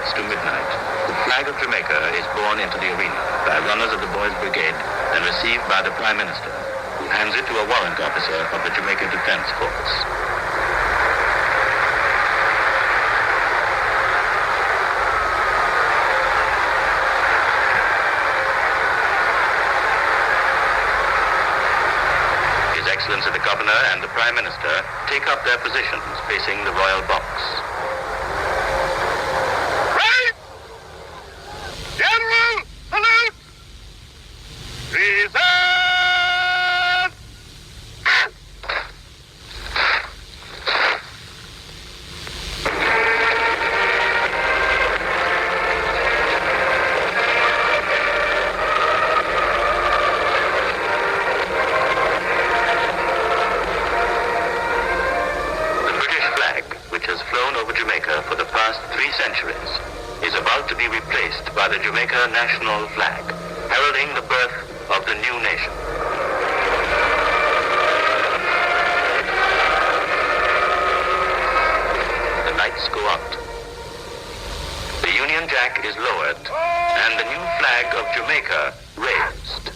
gets to midnight, the flag of Jamaica is borne into the arena by runners of the Boys' Brigade and received by the Prime Minister, who hands it to a warrant officer of the Jamaica Defense Force. His Excellency the Governor and the Prime Minister take up their positions facing the royal box. The Jamaica national flag, heralding the birth of the new nation. The lights go out. The Union Jack is lowered, and the new flag of Jamaica raised.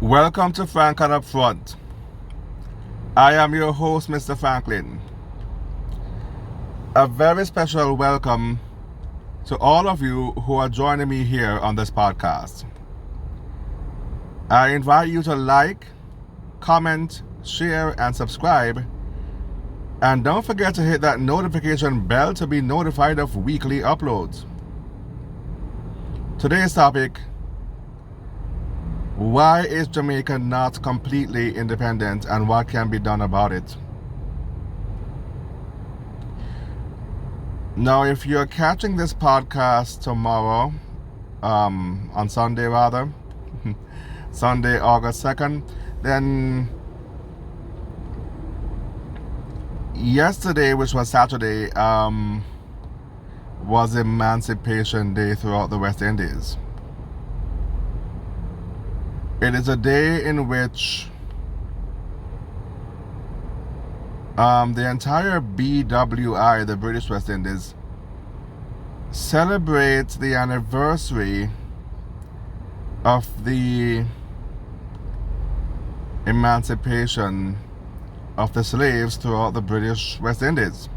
Welcome to Franklin Up Front. I am your host, Mr. Franklin. A very special welcome to all of you who are joining me here on this podcast. I invite you to like, comment, share, and subscribe. And don't forget to hit that notification bell to be notified of weekly uploads. Today's topic: why is Jamaica not completely independent and what can be done about it? Now, if you're catching this podcast tomorrow, on Sunday rather, Sunday, August 2nd, then yesterday, which was Saturday, was Emancipation Day throughout the West Indies. It is a day in which the entire BWI, the British West Indies, celebrates the anniversary of the emancipation of the slaves throughout the British West Indies.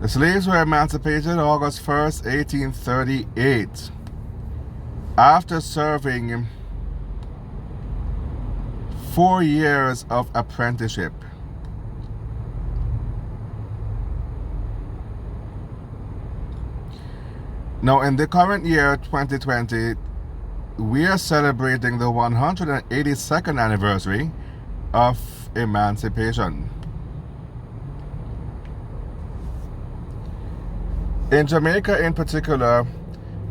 The slaves were emancipated August 1st, 1838, after serving 4 years of apprenticeship. Now, in the current year, 2020, we are celebrating the 182nd anniversary of emancipation. In Jamaica in particular,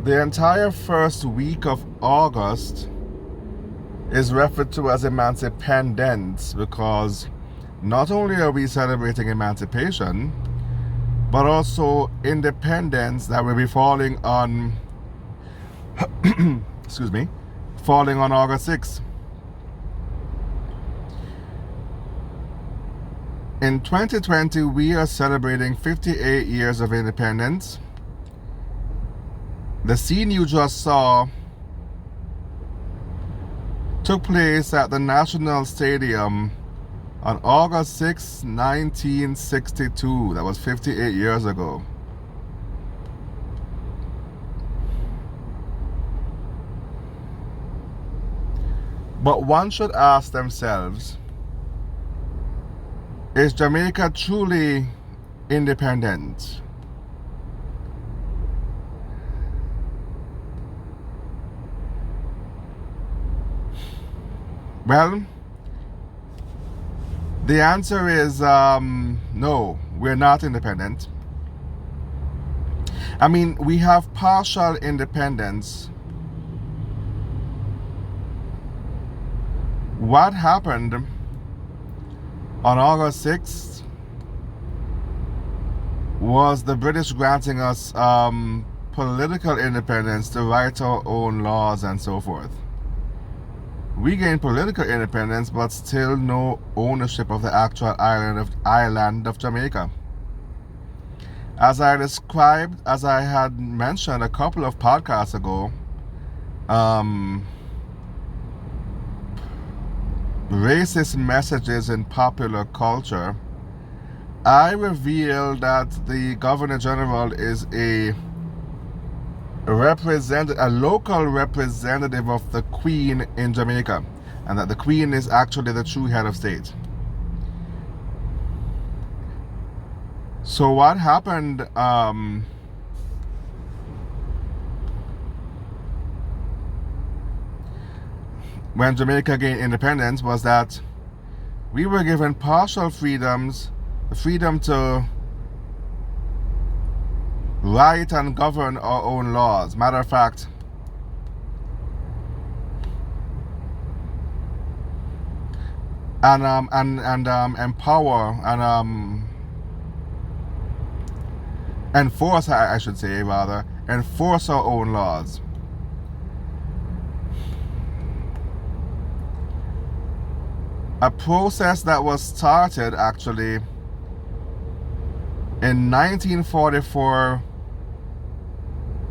the entire first week of August is referred to as Emancipendence, because not only are we celebrating emancipation, but also independence that will be falling on falling on August 6th. In 2020, we are celebrating 58 years of independence. The scene you just saw took place at the National Stadium on August 6, 1962. That was 58 years ago. But one should ask themselves, is Jamaica truly independent? Well, the answer is no, we're not independent. I mean, we have partial independence. What happened on August 6th was the British granting us political independence to write our own laws and so forth. We gained political independence, but still no ownership of the actual island of Jamaica. As I described, as I had mentioned a couple of podcasts ago, racist messages in popular culture, I revealed that the Governor General is a local representative of the Queen in Jamaica, and that the Queen is actually the true head of state. So what happened when Jamaica gained independence was that we were given partial freedoms, the freedom to write and govern our own laws. Matter of fact, and empower and enforce, I should say, rather, enforce our own laws. A process that was started actually in 1944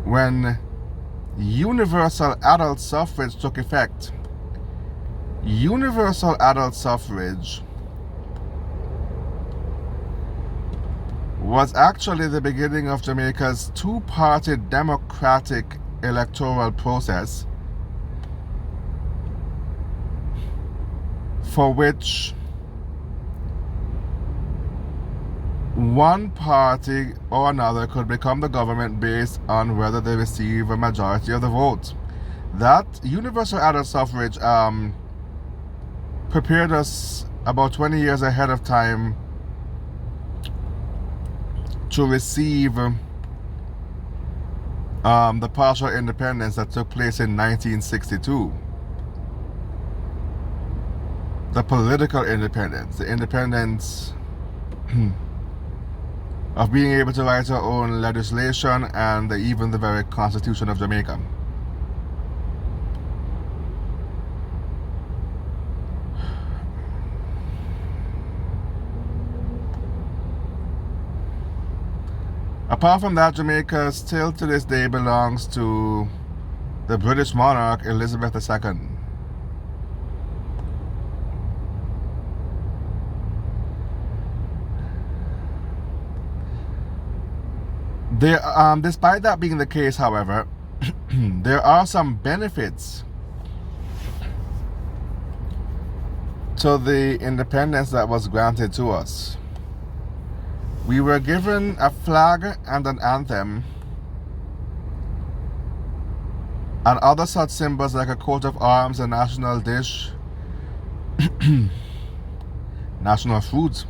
when universal adult suffrage took effect. Universal adult suffrage was actually the beginning of Jamaica's two-party democratic electoral process, for which one party or another could become the government based on whether they receive a majority of the vote. That universal adult suffrage prepared us about 20 years ahead of time to receive the partial independence that took place in 1962. The political independence, the independence of being able to write our own legislation and even the very Constitution of Jamaica. Apart from that, Jamaica still to this day belongs to the British monarch Elizabeth II. Despite that being the case, however, there are some benefits to the independence that was granted to us. We were given a flag and an anthem and other such symbols like a coat of arms, a national dish, national fruit,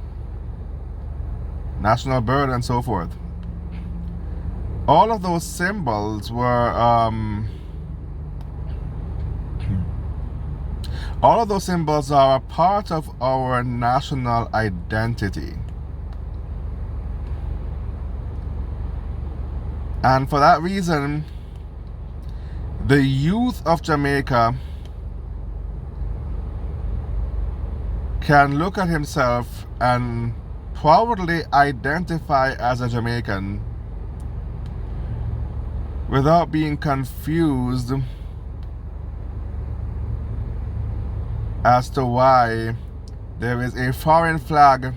national bird, and so forth. All of those symbols were all of those symbols are a part of our national identity. And for that reason, the youth of Jamaica can look at himself and proudly identify as a Jamaican without being confused as to why there is a foreign flag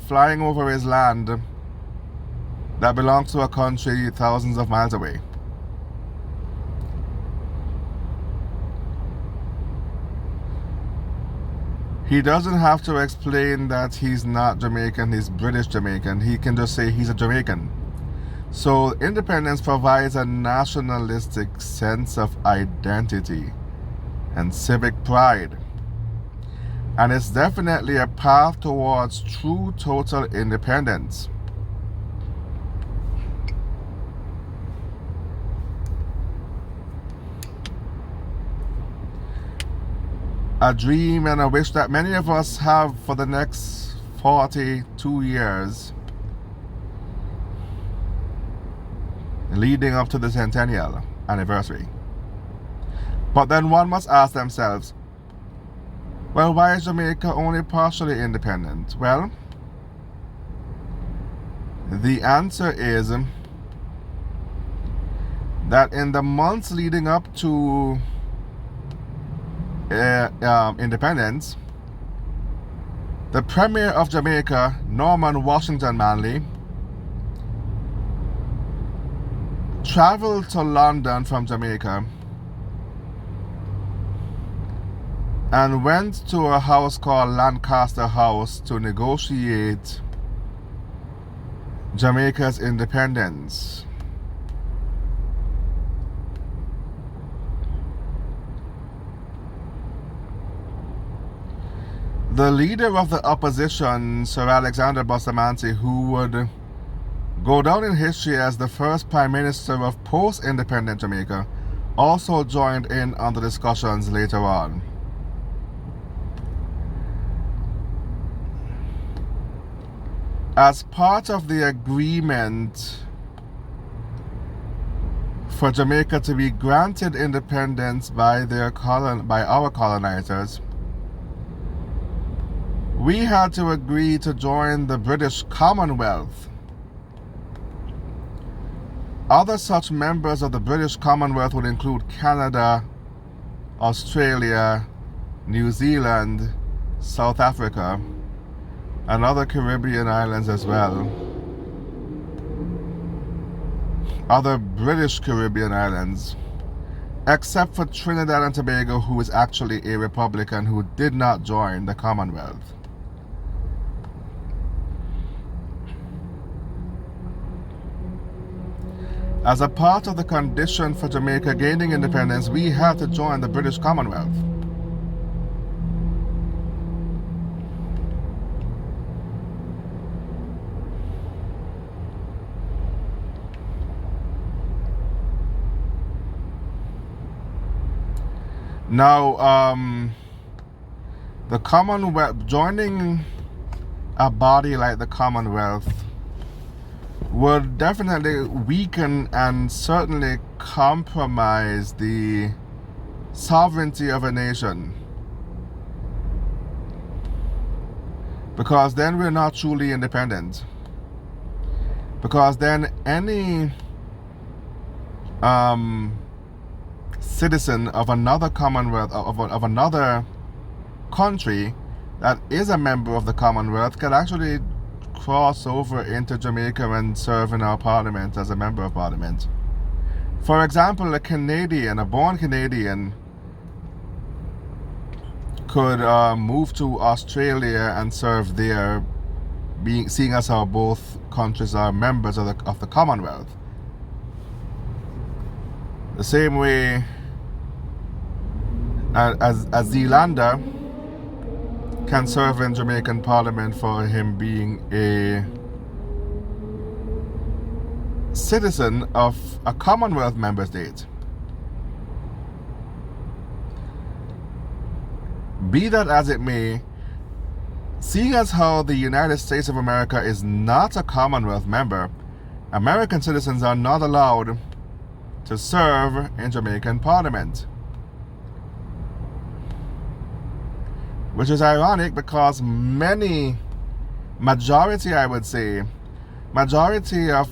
flying over his land that belongs to a country thousands of miles away. He doesn't have to explain that he's not Jamaican, he's British Jamaican. He can just say he's a Jamaican. So independence provides a nationalistic sense of identity and civic pride. And it's definitely a path towards true total independence. A dream and a wish that many of us have for the next 42 years leading up to the centennial anniversary. But then one must ask themselves, well, why is Jamaica only partially independent? Well, the answer is that in the months leading up to independence, the Premier of Jamaica, Norman Washington Manley, traveled to London from Jamaica and went to a house called Lancaster House to negotiate Jamaica's independence. The leader of the opposition, Sir Alexander Bustamante, who would go down in history as the first Prime Minister of post-independent Jamaica, also joined in on the discussions later on. As part of the agreement for Jamaica to be granted independence by our colonizers, we had to agree to join the British Commonwealth. Other such members of the British Commonwealth would include Canada, Australia, New Zealand, South Africa, and other Caribbean islands as well. Other British Caribbean islands, except for Trinidad and Tobago, who is actually a republican who did not join the Commonwealth. As a part of the condition for Jamaica gaining independence, we had to join the British Commonwealth. Now, the Commonwealth, joining a body like the Commonwealth would definitely weaken and certainly compromise the sovereignty of a nation, because then we're not truly independent, because then any citizen of another Commonwealth, of another country that is a member of the Commonwealth, can actually cross over into Jamaica and serve in our parliament as a member of parliament. For example, a Canadian, a born Canadian, could move to Australia and serve there, seeing as how both countries are members of the Commonwealth. The same way as a Zealander can serve in Jamaican Parliament for him being a citizen of a Commonwealth member state. Be that as it may, seeing as how the United States of America is not a Commonwealth member, American citizens are not allowed to serve in Jamaican Parliament, which is ironic because majority of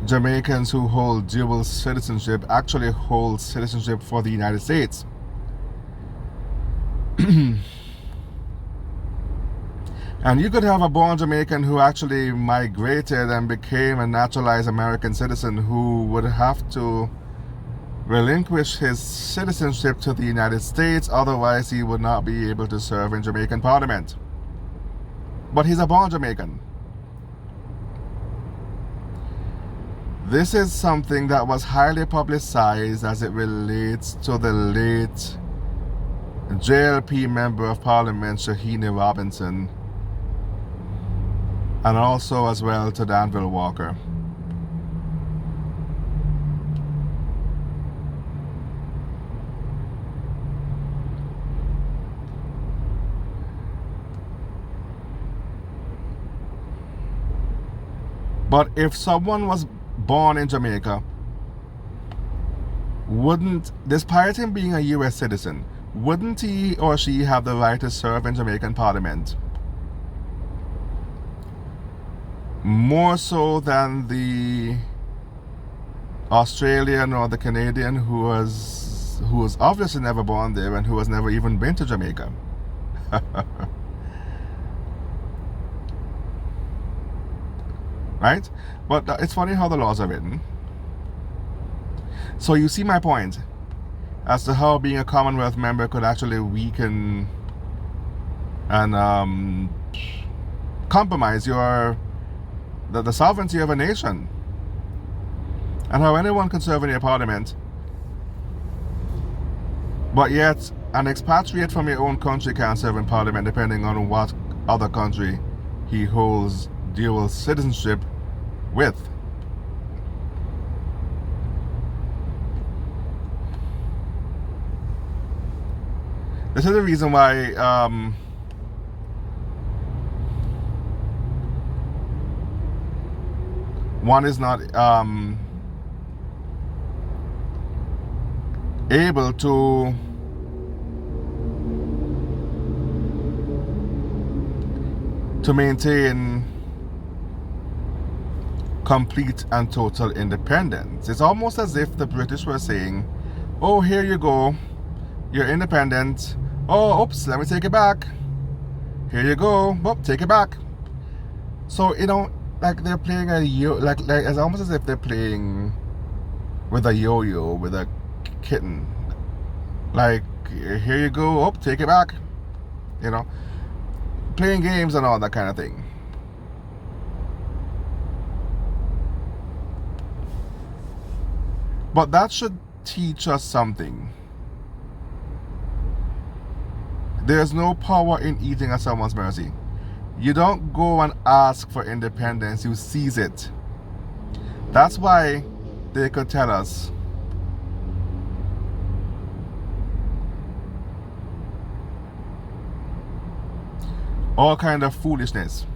Jamaicans who hold dual citizenship actually hold citizenship for the United States. And you could have a born Jamaican who actually migrated and became a naturalized American citizen who would have to relinquish his citizenship to the United States, otherwise he would not be able to serve in Jamaican Parliament. But he's a born Jamaican. This is something that was highly publicized as it relates to the late JLP Member of Parliament Shahini Robinson, and also as well to Danville Walker. But if someone was born in Jamaica, despite him being a US citizen, wouldn't he or she have the right to serve in Jamaican Parliament? More so than the Australian or the Canadian who was obviously never born there and who has never even been to Jamaica. Right? But it's funny how the laws are written. So you see my point as to how being a Commonwealth member could actually weaken and compromise the sovereignty of a nation, and how anyone can serve in your parliament, but yet an expatriate from your own country can't serve in parliament depending on what other country he holds dual citizenship with. This is the reason why one is not able to maintain complete and total independence. It's almost as if the British were saying, oh, here you go, you're independent. Oh, oops, let me take it back. Here you go. Oh, take it back. So, like they're playing like it's almost as if they're playing with a yo-yo with a kitten. Like, here you go. Oh, take it back. Playing games and all that kind of thing. But that should teach us something. There's no power in eating at someone's mercy. You don't go and ask for independence, you seize it. That's why they could tell us all kind of foolishness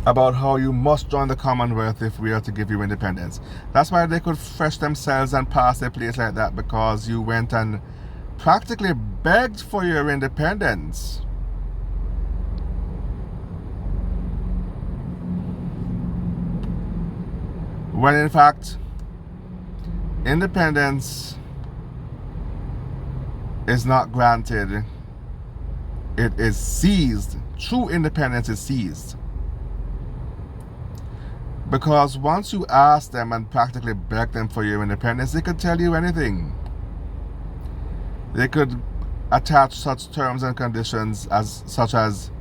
about how you must join the Commonwealth if we are to give you independence. That's why they could fresh themselves and pass their place like that, because you went and practically begged for your independence. When in fact, independence is not granted, it is seized. True independence is seized. Because once you ask them and practically beg them for your independence, they could tell you anything. They could attach such terms and conditions such as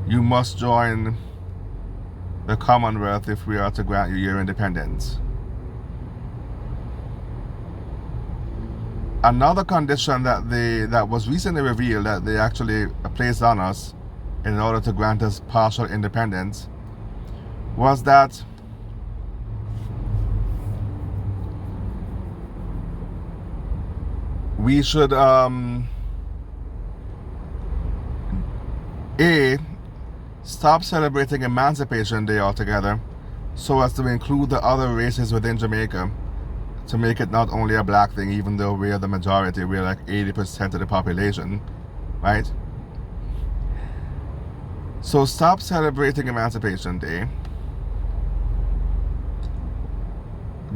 you must join the Commonwealth if we are to grant you your independence. Another condition that was recently revealed that they actually placed on us in order to grant us partial independence was that we should stop celebrating Emancipation Day altogether, so as to include the other races within Jamaica, to make it not only a black thing, even though we're the majority, we're like 80% of the population, right? So stop celebrating Emancipation Day.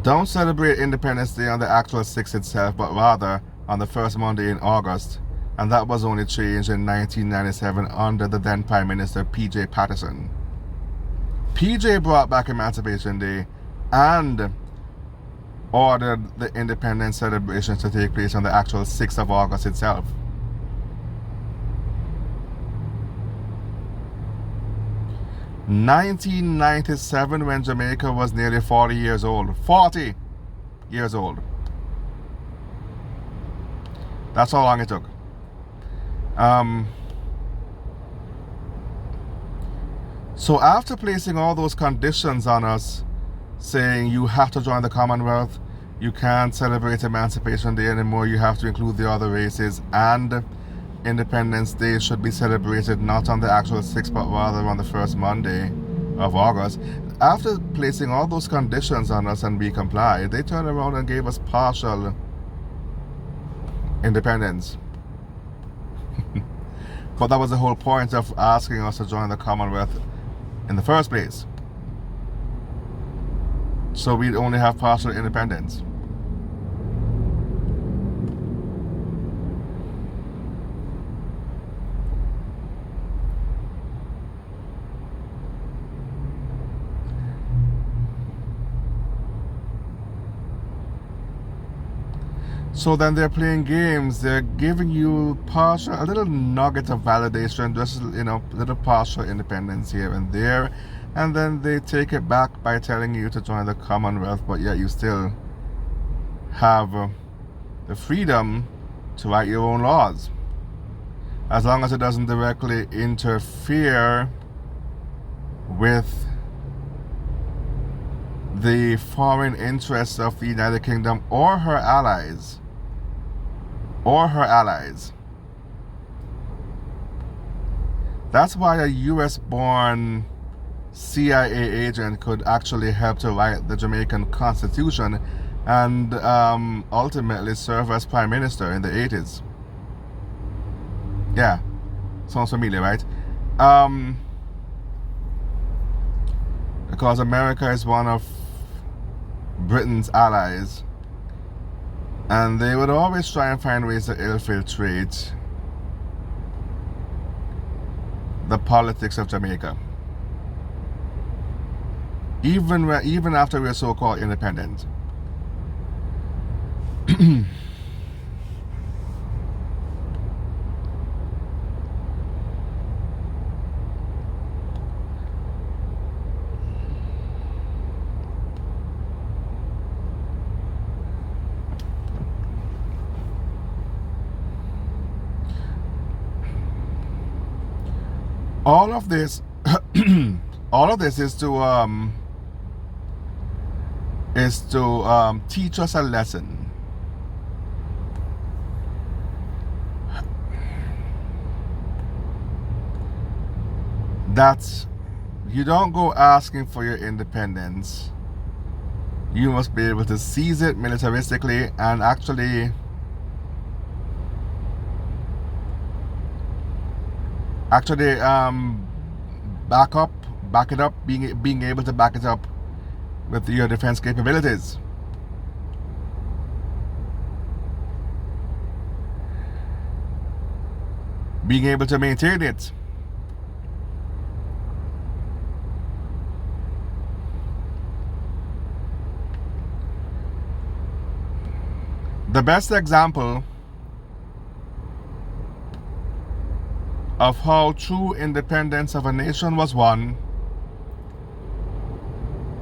Don't celebrate Independence Day on the actual 6th itself, but rather on the first Monday in August. And that was only changed in 1997 under the then Prime Minister P.J. Patterson. P.J. brought back Emancipation Day and ordered the independence celebrations to take place on the actual 6th of August itself. In 1997, when Jamaica was nearly 40 years old. 40 years old. That's how long it took. So after placing all those conditions on us, saying you have to join the Commonwealth, you can't celebrate Emancipation Day anymore, you have to include the other races, and Independence Day should be celebrated not on the actual 6th but rather on the first Monday of August. After placing all those conditions on us and we complied, they turned around and gave us partial independence. But that was the whole point of asking us to join the Commonwealth in the first place. So we'd only have partial independence. So then they're playing games, they're giving you partial, a little nugget of validation, just, little partial independence here and there, and then they take it back by telling you to join the Commonwealth, but yet you still have the freedom to write your own laws, as long as it doesn't directly interfere with the foreign interests of the United Kingdom or her allies. That's why a US-born CIA agent could actually help to write the Jamaican Constitution and ultimately serve as Prime Minister in the 80s. Yeah, sounds familiar, right? Because America is one of Britain's allies, and they would always try and find ways to infiltrate the politics of Jamaica, even after we're so-called independent. All of this is to teach us a lesson. That you don't go asking for your independence. You must be able to seize it militaristically and actually back it up, being able to back it up with your defense capabilities. Being able to maintain it. The best example of how true independence of a nation was won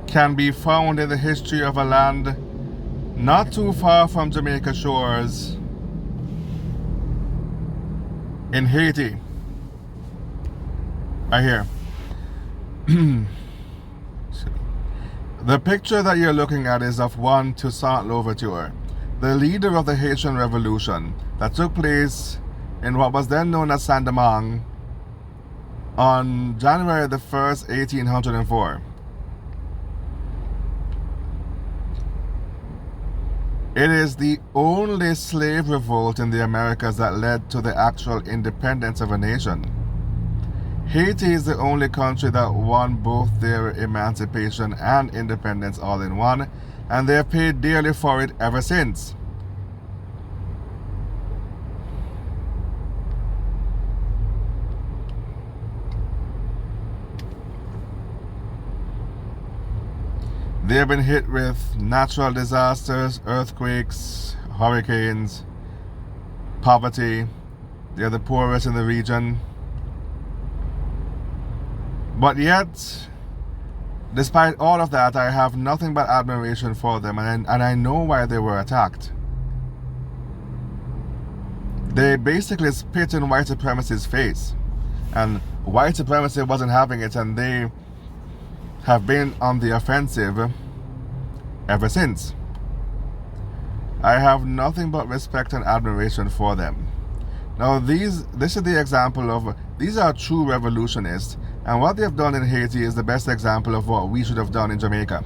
can be found in the history of a land not too far from Jamaica shores, in Haiti. Right here. The picture that you're looking at is of one Toussaint Louverture, the leader of the Haitian Revolution that took place in what was then known as Saint-Domingue on January the 1st, 1804. It is the only slave revolt in the Americas that led to the actual independence of a nation. Haiti is the only country that won both their emancipation and independence all in one, and they have paid dearly for it ever since. They have been hit with natural disasters, earthquakes, hurricanes, poverty. They are the poorest in the region. But yet, despite all of that, I have nothing but admiration for them, and I know why they were attacked. They basically spit in white supremacy's face, and white supremacy wasn't having it, and they have been on the offensive ever since. I have nothing but respect and admiration for them. Now this is the example of, these are true revolutionists, and what they have done in Haiti is the best example of what we should have done in Jamaica.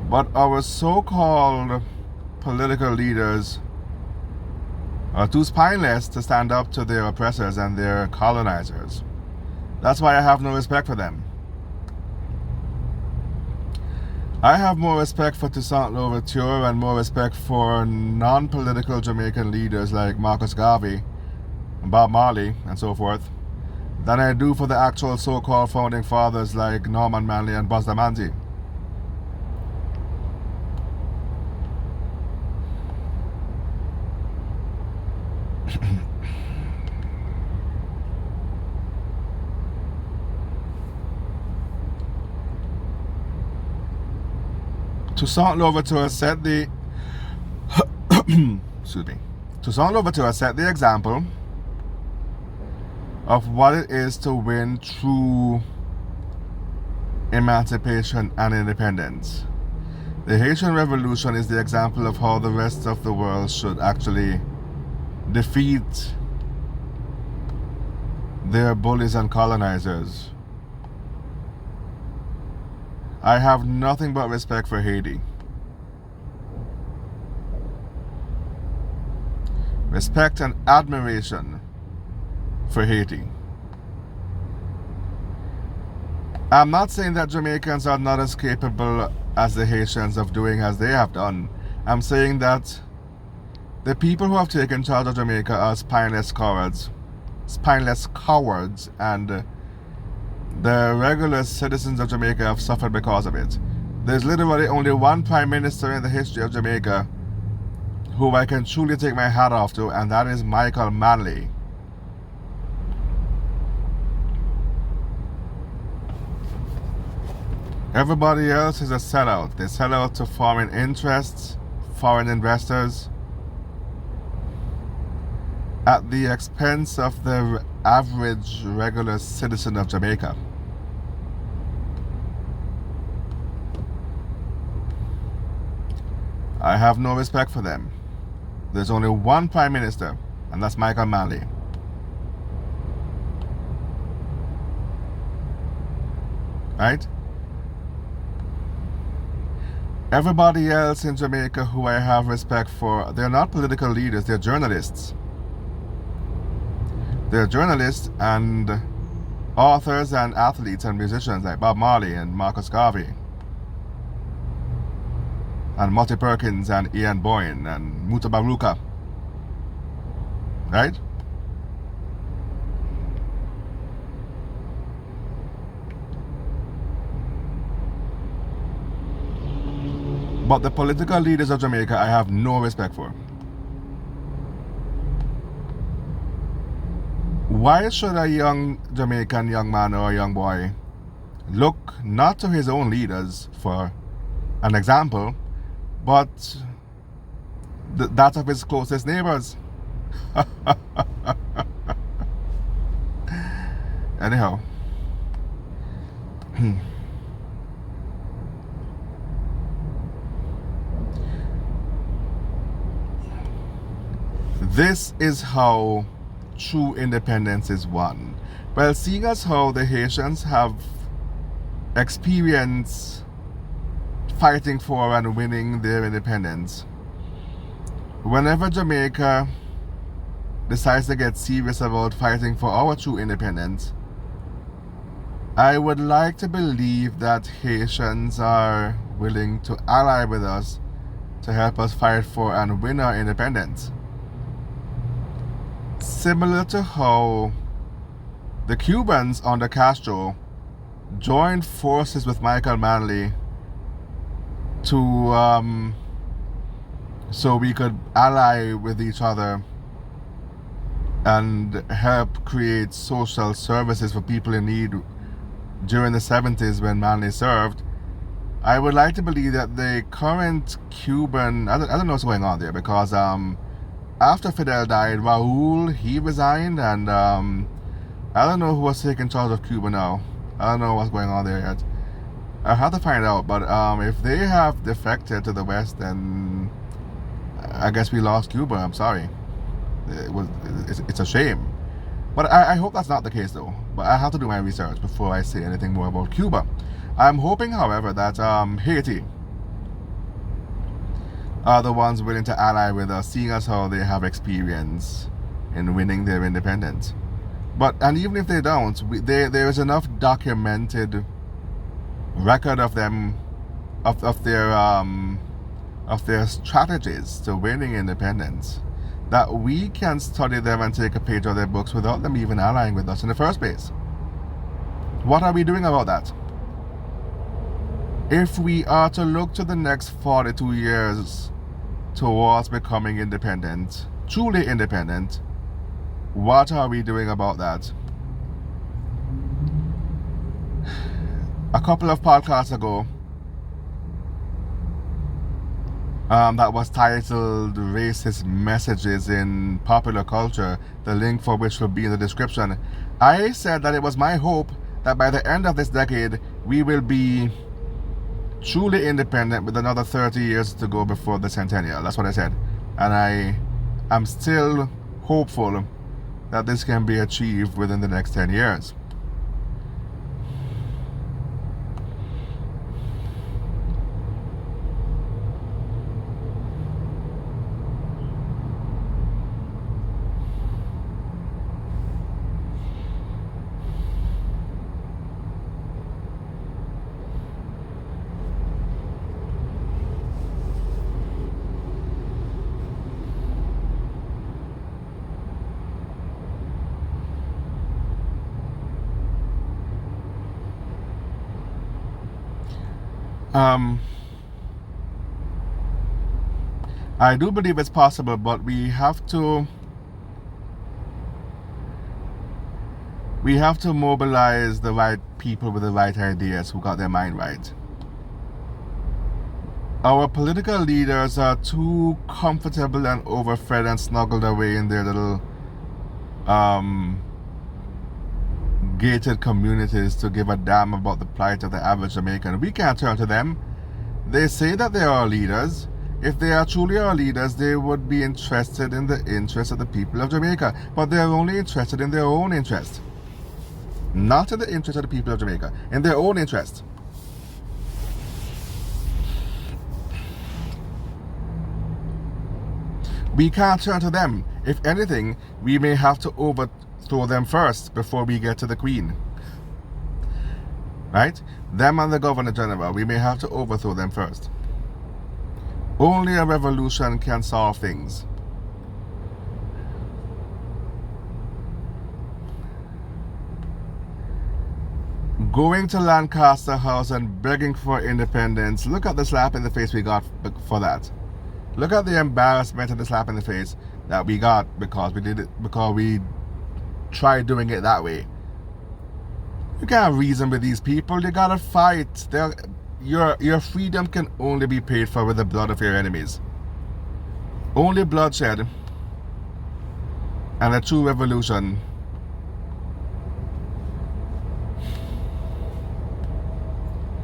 But our so-called political leaders are too spineless to stand up to their oppressors and their colonizers. That's why I have no respect for them. I have more respect for Toussaint Louverture and more respect for non-political Jamaican leaders like Marcus Garvey, Bob Marley, and so forth, than I do for the actual so-called founding fathers like Norman Manley and Bustamante. Toussaint Louverture set the excuse me. Toussaint Louverture set the example of what it is to win true emancipation and independence. The Haitian Revolution is the example of how the rest of the world should actually defeat their bullies and colonizers. I have nothing but respect for Haiti. Respect and admiration for Haiti. I'm not saying that Jamaicans are not as capable as the Haitians of doing as they have done. I'm saying that the people who have taken charge of Jamaica are spineless cowards, and the regular citizens of Jamaica have suffered because of it. There's literally only one prime minister in the history of Jamaica who I can truly take my hat off to, and that is Michael Manley. Everybody else is a sellout. They sell out to foreign interests, foreign investors, at the expense of the average regular citizen of Jamaica. I have no respect for them. There's only one prime minister, and that's Michael Manley. Right? Everybody else in Jamaica who I have respect for, they're not political leaders, they're journalists. They're journalists and authors and athletes and musicians like Bob Marley and Marcus Garvey and Monty Perkins and Ian Boyne and Muta Baruka. Right? But the political leaders of Jamaica I have no respect for. Why should a young Jamaican young man or a young boy look not to his own leaders for an example, but that of his closest neighbors? Anyhow. This is how true independence is won. Well, seeing as how the Haitians have experienced fighting for and winning their independence. Whenever Jamaica decides to get serious about fighting for our true independence, I would like to believe that Haitians are willing to ally with us to help us fight for and win our independence. Similar to how the Cubans under Castro joined forces with Michael Manley to so we could ally with each other and help create social services for people in need during the 70s when Manley served. I would like to believe that the current Cuban, I don't know what's going on there, because after Fidel died, Raul, he resigned, and I don't know who was taking charge of Cuba now. I don't know what's going on there yet. I have to find out, but if they have defected to the West, then I guess we lost Cuba. I'm sorry. It's a shame. But I hope that's not the case, though. But I have to do my research before I say anything more about Cuba. I'm hoping, however, that Haiti are the ones willing to ally with us, seeing as how they have experience in winning their independence. And even if they don't, there is enough documented record of them, of their strategies to winning independence, that we can study them and take a page of their books without them even allying with us in the first place. What are we doing about that? If we are to look to the next 42 years towards becoming independent, truly independent, what are we doing about that? A couple of podcasts ago, that was titled Racist Messages in Popular Culture, the link for which will be in the description. I said that it was my hope that by the end of this decade, we will be truly independent with another 30 years to go before the centennial. That's what I said. And I am still hopeful that this can be achieved within the next 10 years. I do believe it's possible, but we have to mobilize the right people with the right ideas who got their mind right. Our political leaders are too comfortable and overfed and snuggled away in their little gated communities to give a damn about the plight of the average Jamaican. We can't turn to them. They say that they are our leaders. If they are truly our leaders, they would be interested in the interests of the people of Jamaica. But they are only interested in their own interest. Not in the interest of the people of Jamaica. In their own interest. We can't turn to them. If anything, we may have to overthrow them first before we get to the Queen. Right? Them and the Governor General, we may have to overthrow them first. Only a revolution can solve things. Going to Lancaster House and begging for independence. Look at the slap in the face we got for that. Look at the embarrassment and the slap in the face that we got because we tried doing it that way. You can't reason with these people. You gotta fight. Your freedom can only be paid for with the blood of your enemies. Only bloodshed and a true revolution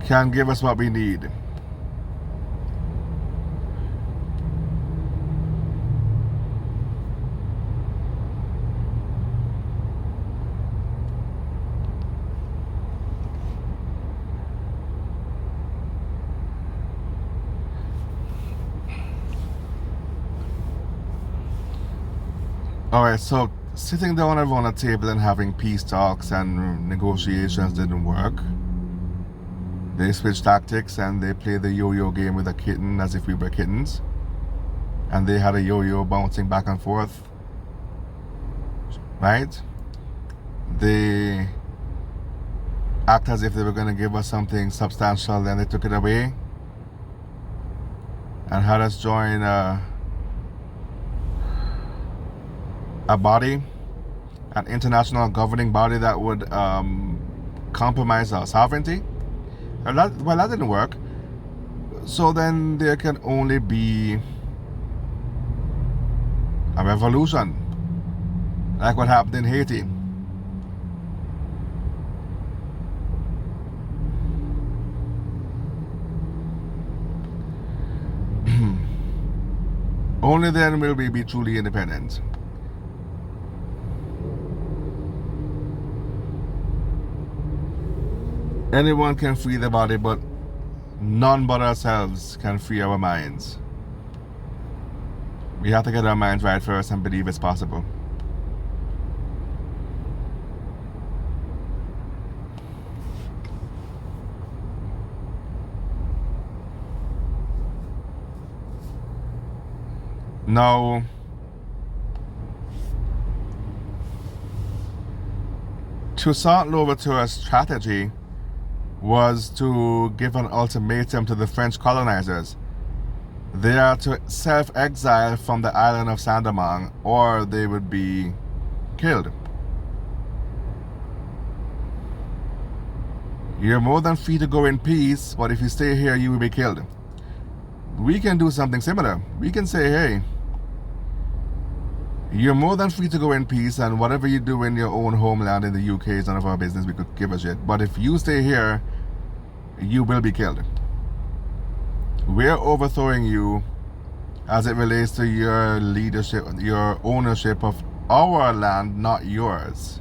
can give us what we need. Alright, so sitting down around a table and having peace talks and negotiations didn't work. They switched tactics and they played the yo-yo game with a kitten as if we were kittens. And they had a yo-yo bouncing back and forth. Right? They act as if they were going to give us something substantial, then they took it away and had us join a body, an international governing body that would compromise our sovereignty. Well, that didn't work. So then there can only be a revolution, like what happened in Haiti. Only then will we be truly independent. Anyone can free the body, but none but ourselves can free our minds. We have to get our minds right first and believe it's possible. Now, Toussaint Louverture's strategy was to give an ultimatum to the French colonizers. They are to self-exile from the island of Saint-Domingue or they would be killed. You're more than free to go in peace, but if you stay here, you will be killed. We can do something similar. We can say, hey, you're more than free to go in peace, and whatever you do in your own homeland in the UK is none of our business. We could give a shit. But if you stay here, you will be killed. We're overthrowing you as it relates to your leadership, your ownership of our land, not yours.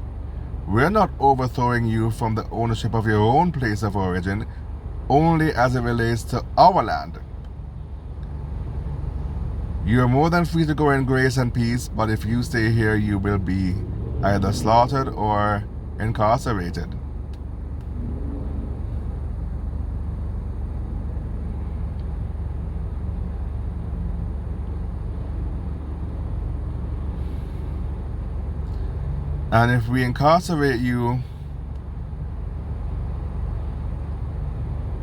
We're not overthrowing you from the ownership of your own place of origin, only as it relates to our land. You are more than free to go in grace and peace, but if you stay here, you will be either slaughtered or incarcerated. And if we incarcerate you,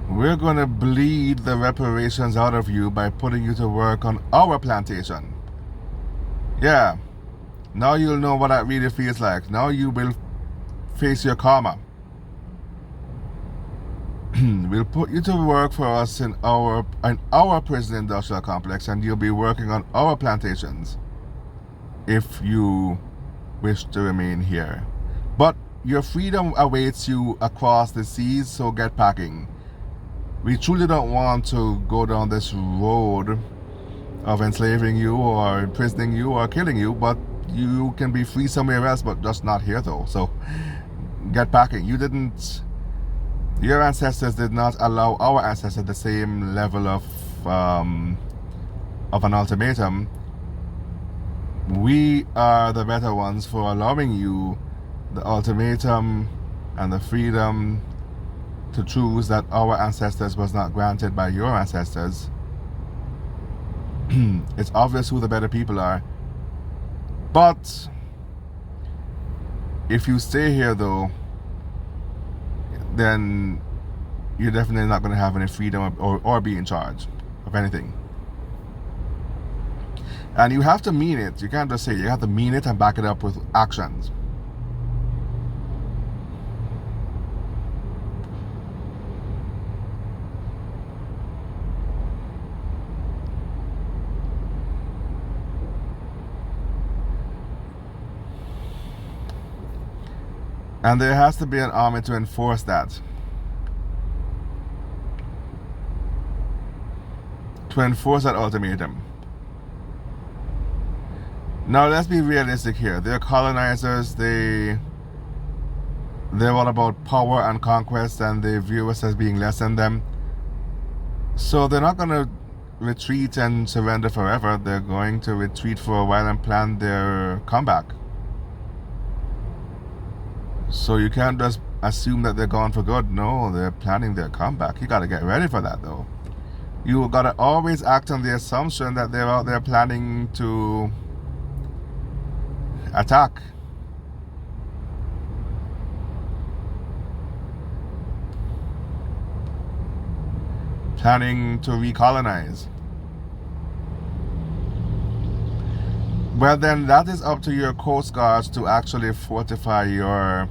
we're going to bleed the reparations out of you by putting you to work on our plantation. Yeah, now you'll know what that really feels like. Now you will face your karma. We'll put you to work for us in our prison industrial complex, and you'll be working on our plantations if you wish to remain here. But your freedom awaits you across the seas, so get packing. We truly don't want to go down this road of enslaving you or imprisoning you or killing you, but you can be free somewhere else, but just not here though. So get packing. Your ancestors did not allow our ancestors the same level of an ultimatum. We are the better ones for allowing you the ultimatum and the freedom to choose that our ancestors was not granted by your ancestors. It's obvious who the better people are. But if you stay here though, then you're definitely not going to have any freedom or be in charge of anything. And you have to mean it. You can't just say it. You have to mean it and back it up with actions. And there has to be an army to enforce that. To enforce that ultimatum. Now let's be realistic here. They're colonizers, they're all about power and conquest, and they view us as being less than them. So they're not gonna retreat and surrender forever. They're going to retreat for a while and plan their comeback. So you can't just assume that they're gone for good. No, they're planning their comeback. You got to get ready for that, though. You got to always act on the assumption that they're out there planning to attack. Planning to recolonize. Well, then that is up to your coast guards to actually fortify your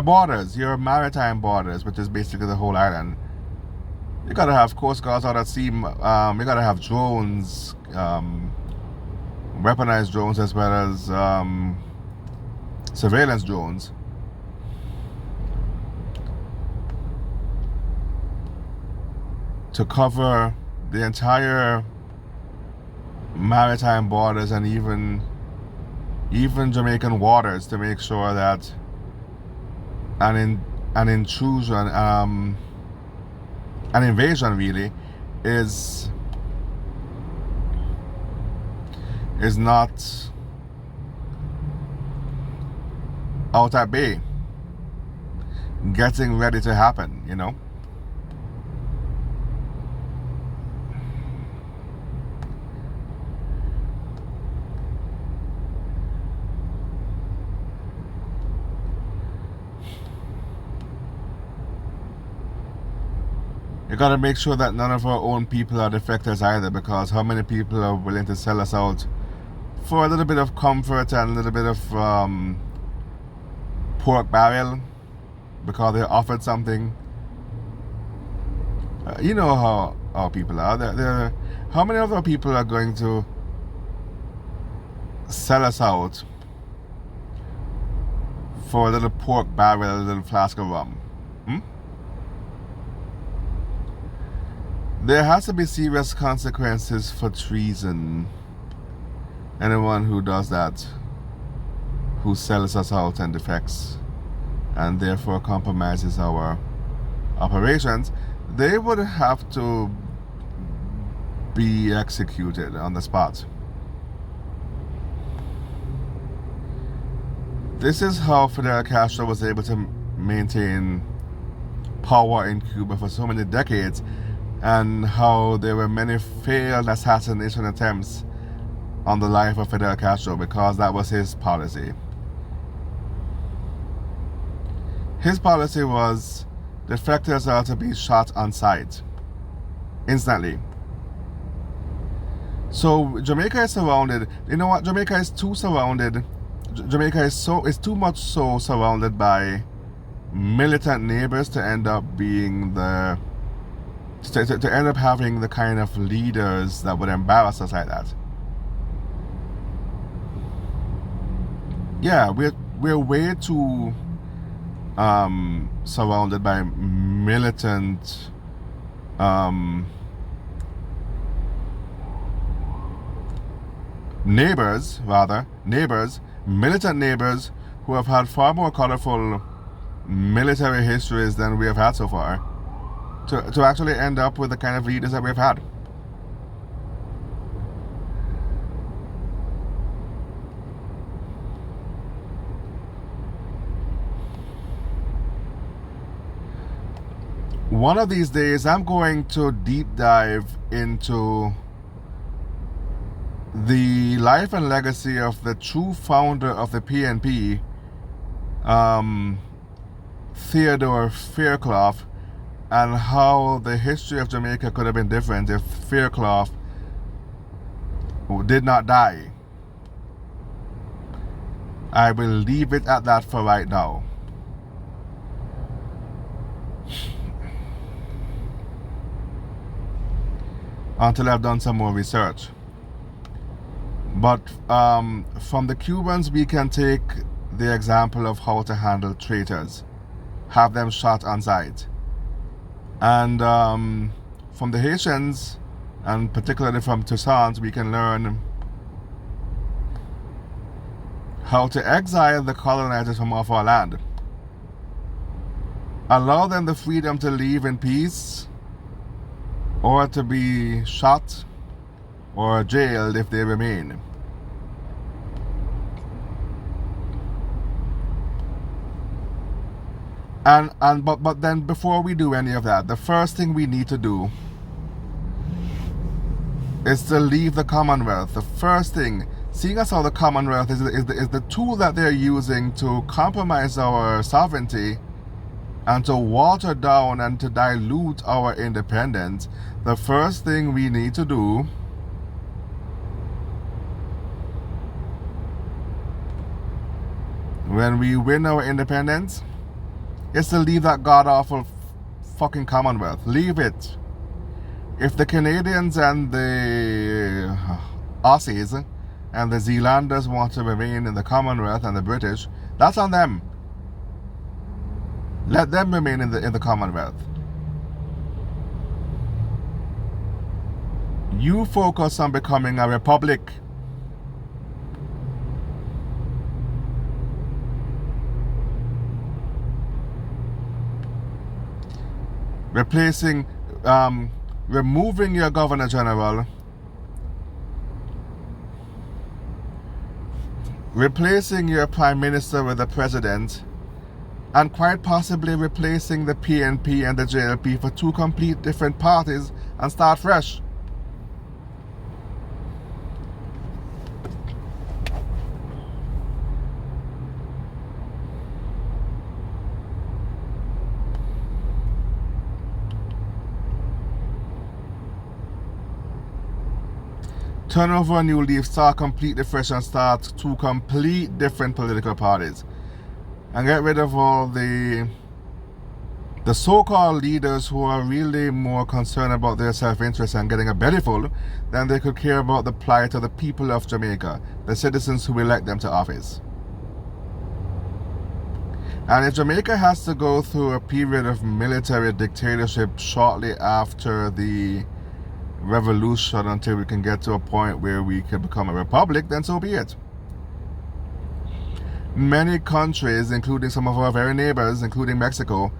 borders, your maritime borders, which is basically the whole island. You gotta have coast guards out at sea. You gotta have drones, weaponized drones, as well as surveillance drones. To cover the entire maritime borders and even Jamaican waters, to make sure that an intrusion, an invasion really, is not out at bay, getting ready to happen, you know. You gotta make sure that none of our own people are defectors either, because how many people are willing to sell us out for a little bit of comfort and a little bit of pork barrel because they're offered something? You know how our people are. How many of our people are going to sell us out for a little pork barrel, a little flask of rum? There has to be serious consequences for treason. Anyone who does that, who sells us out and defects, and therefore compromises our operations, they would have to be executed on the spot. This is how Fidel Castro was able to maintain power in Cuba for so many decades, and how there were many failed assassination attempts on the life of Fidel Castro, because that was his policy. His policy was defectors are to be shot on sight, instantly. So Jamaica is surrounded. You know what? Jamaica is too surrounded. Jamaica is too much so surrounded by militant neighbors to end up being to end up having the kind of leaders that would embarrass us like that. Yeah, we're way too surrounded by militant militant neighbors who have had far more colorful military histories than we have had so far, to actually end up with the kind of leaders that we've had. One of these days, I'm going to deep dive into the life and legacy of the true founder of the PNP, Theodore Fairclough, and how the history of Jamaica could have been different if Fairclough did not die. I will leave it at that for right now. Until I've done some more research. But from the Cubans, we can take the example of how to handle traitors, have them shot on sight. And from the Haitians, and particularly from Toussaint, we can learn how to exile the colonizers from off our land. Allow them the freedom to live in peace, or to be shot or jailed if they remain. But then before we do any of that, the first thing we need to do is to leave the Commonwealth. The first thing, seeing as how the Commonwealth is the tool that they're using to compromise our sovereignty and to water down and to dilute our independence, the first thing we need to do when we win our independence is to leave that god-awful fucking Commonwealth. Leave it. If the Canadians and the Aussies and the Zealanders want to remain in the Commonwealth and the British, that's on them. Let them remain in the Commonwealth. You focus on becoming a republic. Removing your Governor General, replacing your Prime Minister with the President, and quite possibly replacing the PNP and the JLP for two complete different parties and start fresh. Turn over a new leaf, start completely fresh and start two complete different political parties. And get rid of all the so-called leaders who are really more concerned about their self-interest and getting a bellyful than they could care about the plight of the people of Jamaica, the citizens who elect them to office. And if Jamaica has to go through a period of military dictatorship shortly after the revolution until we can get to a point where we can become a republic, then so be it. Many countries, including some of our very neighbors, including Mexico,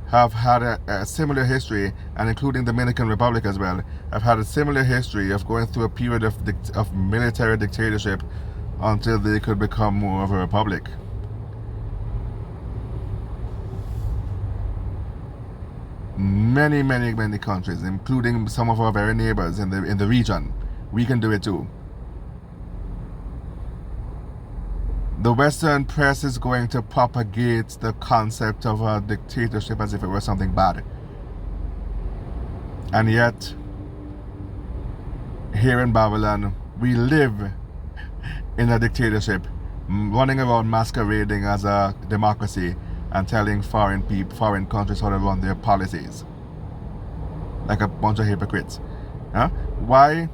have had a similar history, and including the Dominican Republic as well, have had a similar history of going through a period of military dictatorship until they could become more of a republic. Many countries, including some of our very neighbors in the region. We can do it too. The Western press is going to propagate the concept of a dictatorship as if it were something bad. And yet, here in Babylon, we live in a dictatorship, running around masquerading as a democracy and telling foreign countries how to run their policies. Like a bunch of hypocrites. Huh? Why?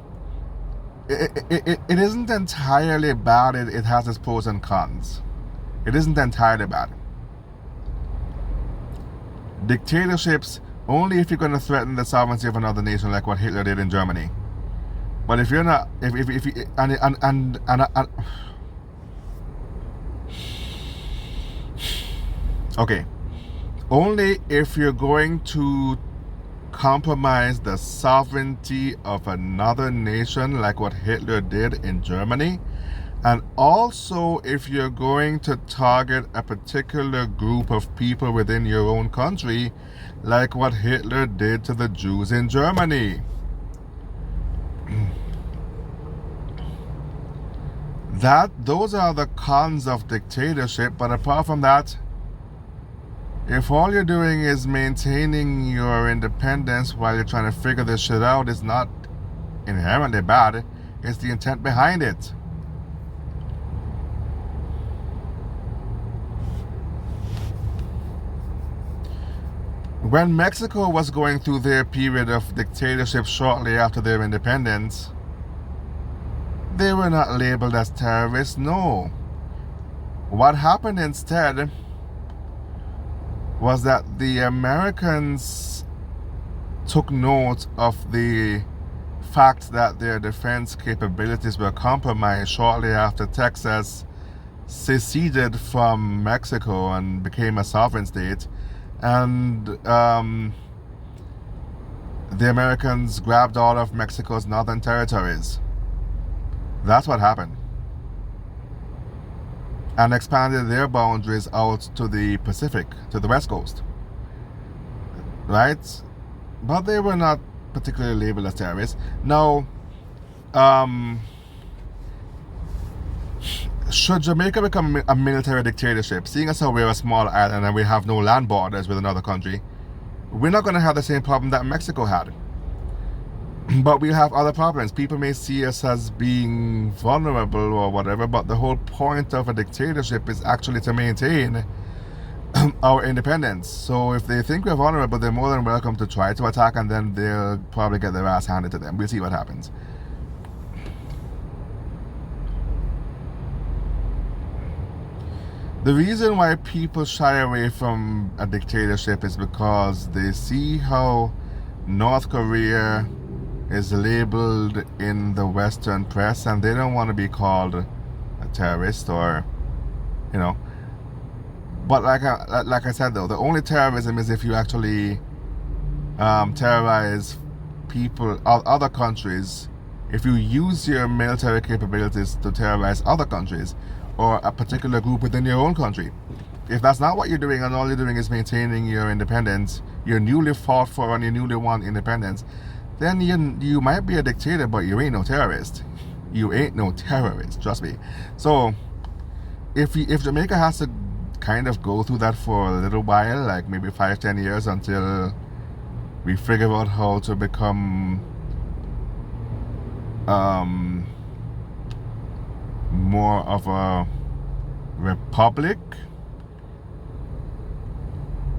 It isn't entirely bad. It has its pros and cons. It isn't entirely bad. Dictatorships, only if you're going to threaten the sovereignty of another nation like what Hitler did in Germany. But if you're not, if you, okay, only if you're going to compromise the sovereignty of another nation like what Hitler did in Germany, and also if you're going to target a particular group of people within your own country like what Hitler did to the Jews in Germany. Those are the cons of dictatorship. But apart from that, if all you're doing is maintaining your independence while you're trying to figure this shit out, it's not inherently bad. It's the intent behind it. When Mexico was going through their period of dictatorship shortly after their independence, they were not labeled as terrorists, no. What happened instead was that the Americans took note of the fact that their defense capabilities were compromised shortly after Texas seceded from Mexico and became a sovereign state. And the Americans grabbed all of Mexico's northern territories. That's what happened. And expanded their boundaries out to the Pacific, to the West Coast. Right? But they were not particularly labeled as terrorists. Now, should Jamaica become a military dictatorship, seeing as how we're a small island and we have no land borders with another country, we're not going to have the same problem that Mexico had. But we'll have other problems. People may see us as being vulnerable or whatever, but the whole point of a dictatorship is actually to maintain our independence. So if they think we're vulnerable, they're more than welcome to try to attack, and then they'll probably get their ass handed to them. We'll see what happens. The reason why people shy away from a dictatorship is because they see how North Korea is labeled in the Western press, and they don't want to be called a terrorist, or, you know. But like I said though, the only terrorism is if you actually terrorize people, other countries. If you use your military capabilities to terrorize other countries or a particular group within your own country. If that's not what you're doing, and all you're doing is maintaining your independence, your newly fought for and your newly won independence, then you might be a dictator, but you ain't no terrorist. You ain't no terrorist, trust me. So if Jamaica has to kind of go through that for a little while, like maybe 5-10 years, until we figure out how to become more of a republic,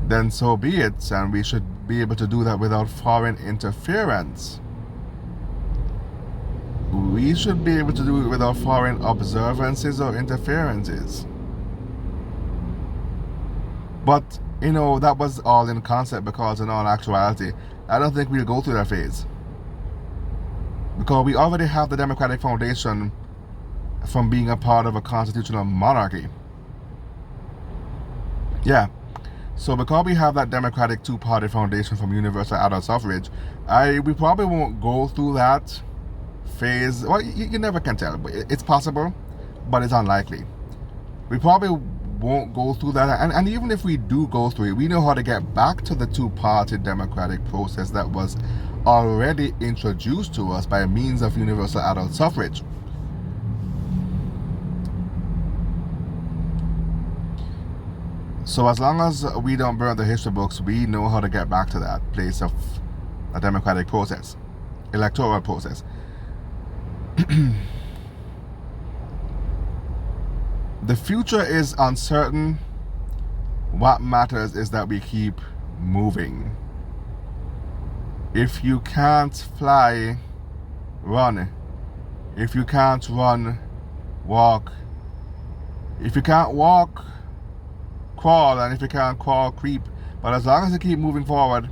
then so be it, and we should be able to do that without foreign interference. We should be able to do it without foreign observances or interferences. But, you know, that was all in concept, because in all actuality, I don't think we'll go through that phase. Because we already have the democratic foundation from being a part of a constitutional monarchy. Yeah. So because we have that democratic two-party foundation from universal adult suffrage, we probably won't go through that phase. Well, you never can tell. It's possible, but it's unlikely. We probably won't go through that. And even if we do go through it, we know how to get back to the two-party democratic process that was already introduced to us by means of universal adult suffrage. So as long as we don't burn the history books, we know how to get back to that place of a democratic process, electoral process. The future is uncertain. What matters is that we keep moving. If you can't fly, run. If you can't run, walk. If you can't walk, crawl. And if you can't crawl, creep. But as long as you keep moving forward,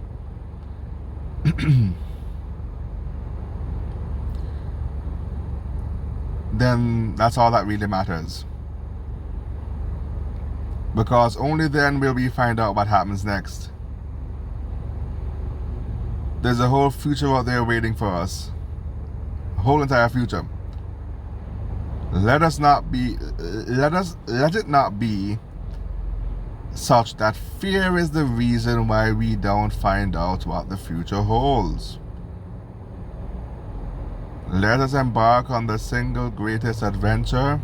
then that's all that really matters. Because only then will we find out what happens next. There's a whole future out there waiting for us. A whole entire future. Let it not be such that fear is the reason why we don't find out what the future holds. Let us embark on the single greatest adventure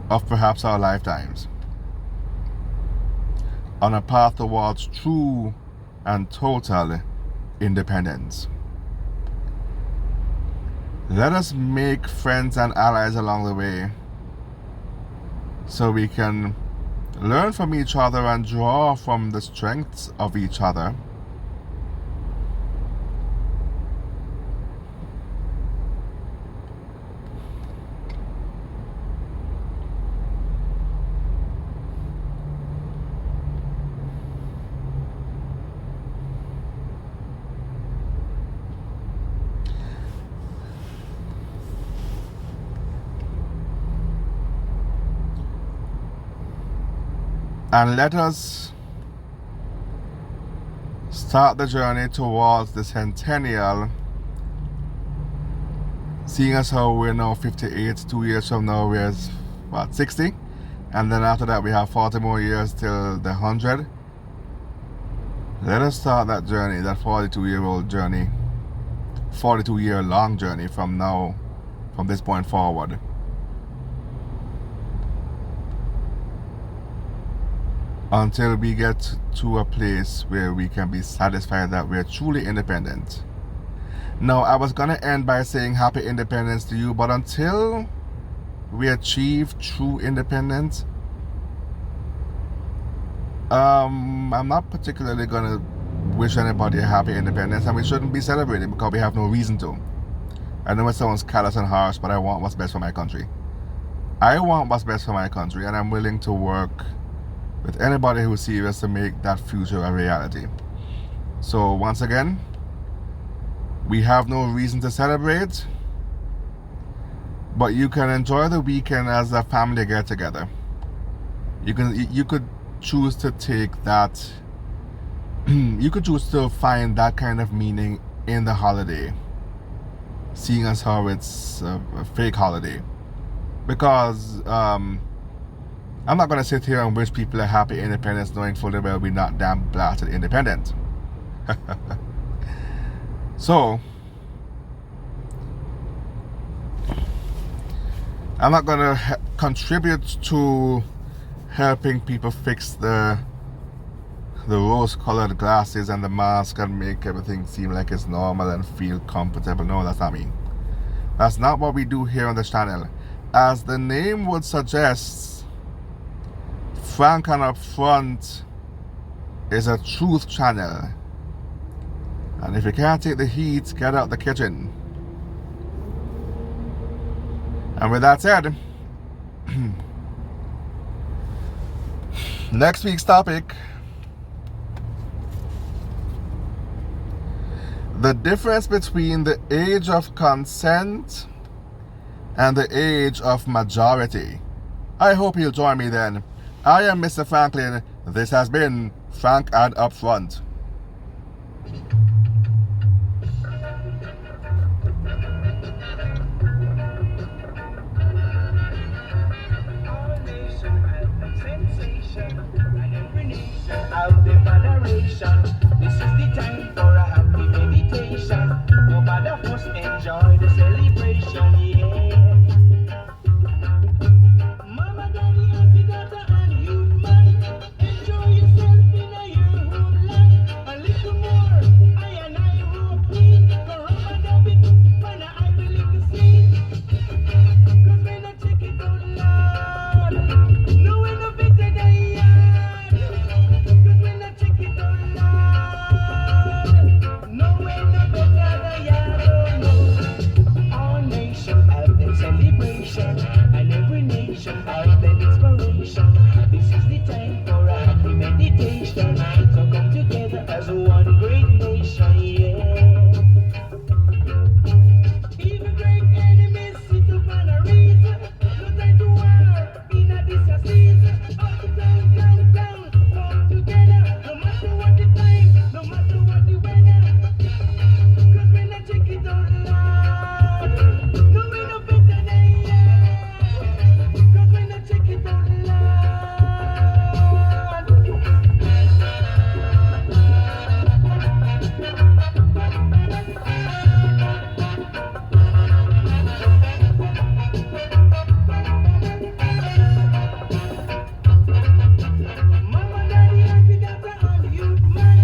of perhaps our lifetimes, on a path towards true and total independence. Let us make friends and allies along the way, so we can learn from each other and draw from the strengths of each other. And let us start the journey towards the centennial, seeing as how we're now 58, 2 years from now we're, what, 60? And then after that we have 40 more years till the 100. Let us start that journey, that 42-year-old journey, 42-year-long journey from now, from this point forward. Until we get to a place where we can be satisfied that we're truly independent. Now, I was gonna end by saying happy independence to you, but until we achieve true independence, I'm not particularly gonna wish anybody a happy independence, and we shouldn't be celebrating because we have no reason to. I know it sounds callous and harsh, but I want what's best for my country. I want what's best for my country, and I'm willing to work with anybody who's serious to make that future a reality. So once again, we have no reason to celebrate, but you can enjoy the weekend as a family get together. You could choose to take that, you could choose to find that kind of meaning in the holiday, seeing as how it's a fake holiday. Because I'm not going to sit here and wish people a happy independence knowing fully well we're not damn blasted independent. So, I'm not going to contribute to helping people fix the rose-colored glasses and the mask and make everything seem like it's normal and feel comfortable. No, that's not me. That's not what we do here on this channel. As the name would suggest, Frank and Upfront is a truth channel. And if you can't take the heat, get out the kitchen. And with that said, next week's topic: the difference between the age of consent and the age of majority. I hope you'll join me then. I am Mr. Franklin. This has been Frank and Upfront. This is the time for a happy meditation. No matter first enjoy the celebration, yeah. Mama, daddy, auntie, daughter, and youth man, enjoy yourself in a your homeland. A little more, I and I rope in. Go rub a bit, when I will lick a scene. Cause when I check it out loud, no way no better than yard. Cause when I check it out loud, no way no better than yard. No. All nations have their celebration, and every nation has their inspiration. This is the time for a happy meditation. So come together as one great nation, yeah. Even great enemies sit up on a reason. No time to war in a this season. Up, down, down, down, come together. No matter what the time, no matter what the weather. Cause when I check it out loud, no way no better than yeah. Cause when I check it out loud. Mama, daddy, auntie, daughter, and youth man,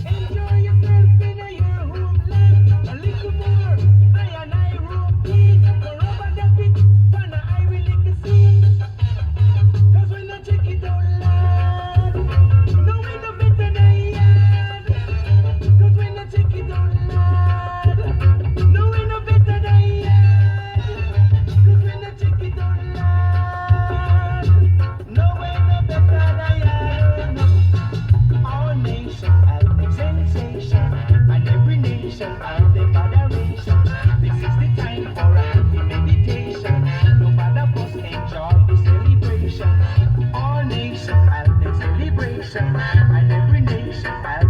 enjoy yourself in a your homeland. A little more, I and I rope in. Go rub a bit, when I will lick the scene. Cause when I check it out loud, no way no better than yard. Cause when I check it out loud, no way no better than yard. Cause when I check it out loud, no way no better than yard. All nations have their sensation, and every nation has their moderation. This is the time for a happy meditation. No matter first enjoy the celebration. All nations have their celebration, and every nation has